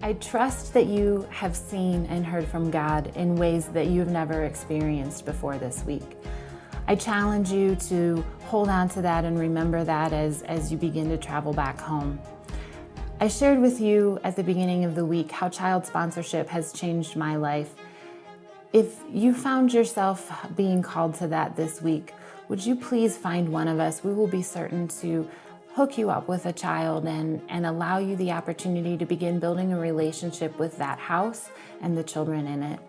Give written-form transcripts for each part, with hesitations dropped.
I trust that you have seen and heard from God in ways that you've never experienced before this week. I challenge you to hold on to that and remember that as you begin to travel back home. I shared with you at the beginning of the week how child sponsorship has changed my life. If you found yourself being called to that this week, would you please find one of us? We will be certain to hook you up with a child and allow you the opportunity to begin building a relationship with that house and the children in it.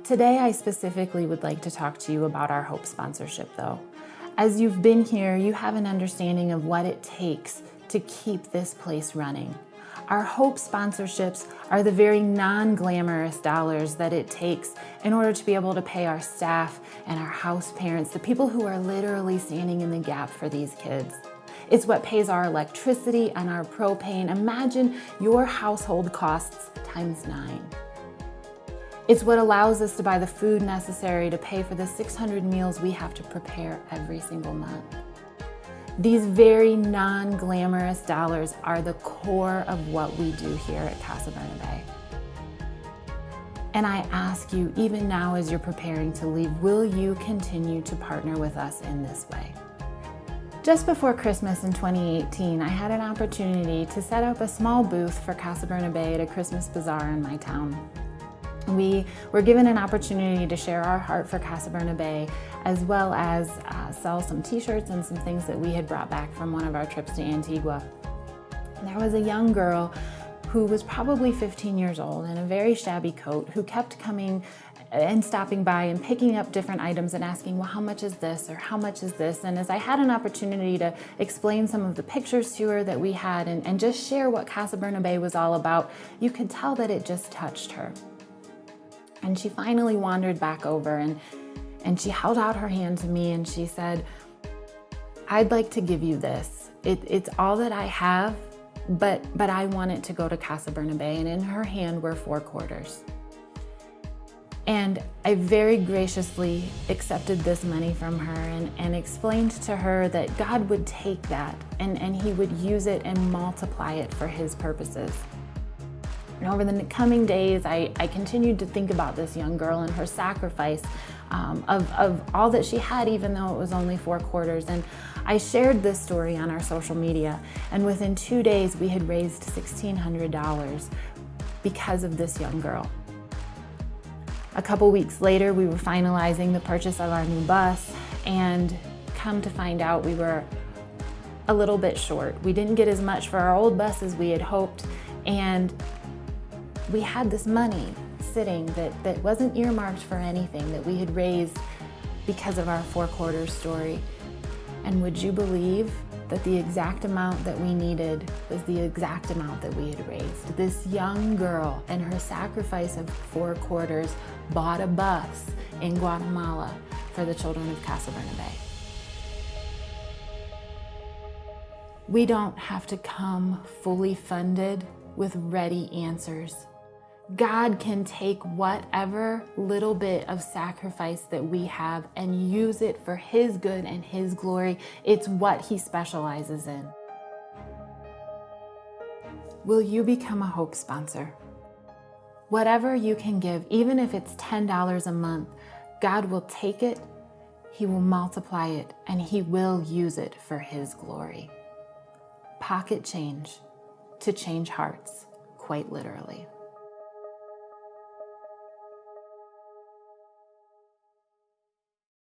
Today, I specifically would like to talk to you about our Hope sponsorship, though. As you've been here, you have an understanding of what it takes to keep this place running. Our Hope sponsorships are the very non-glamorous dollars that it takes in order to be able to pay our staff and our house parents, the people who are literally standing in the gap for these kids. It's what pays our electricity and our propane. Imagine your household costs times 9. It's what allows us to buy the food necessary to pay for the 600 meals we have to prepare every single month. These very non-glamorous dollars are the core of what we do here at Casa Bernabé. And I ask you, even now as you're preparing to leave, will you continue to partner with us in this way? Just before Christmas in 2018, I had an opportunity to set up a small booth for Casa Bernabé at a Christmas bazaar in my town. We were given an opportunity to share our heart for Casa Bernabé, as well as sell some t-shirts and some things that we had brought back from one of our trips to Antigua. And there was a young girl who was probably 15 years old in a very shabby coat who kept coming and stopping by and picking up different items and asking, well, how much is this or how much is this? And as I had an opportunity to explain some of the pictures to her that we had and just share what Casa Bernabé was all about, you could tell that it just touched her. And she finally wandered back over and she held out her hand to me and she said, I'd like to give you this. It's all that I have, but I want it to go to Casa Bernabé. And in her hand were 4 quarters. And I very graciously accepted this money from her and explained to her that God would take that and He would use it and multiply it for His purposes. And over the coming days, I continued to think about this young girl and her sacrifice of all that she had, even though it was only 4 quarters. And I shared this story on our social media. And within 2 days, we had raised $1,600 because of this young girl. A couple weeks later, we were finalizing the purchase of our new bus, and come to find out we were a little bit short. We didn't get as much for our old bus as we had hoped, and we had this money sitting that wasn't earmarked for anything that we had raised because of our 4 quarters story. And would you believe that the exact amount that we needed was the exact amount that we had raised? This young girl and her sacrifice of 4 quarters bought a bus in Guatemala for the children of Casa Bernabé. We don't have to come fully funded with ready answers. God can take whatever little bit of sacrifice that we have and use it for His good and His glory. It's what He specializes in. Will you become a Hope sponsor? Whatever you can give, even if it's $10 a month, God will take it, He will multiply it, and He will use it for His glory. Pocket change to change hearts, quite literally.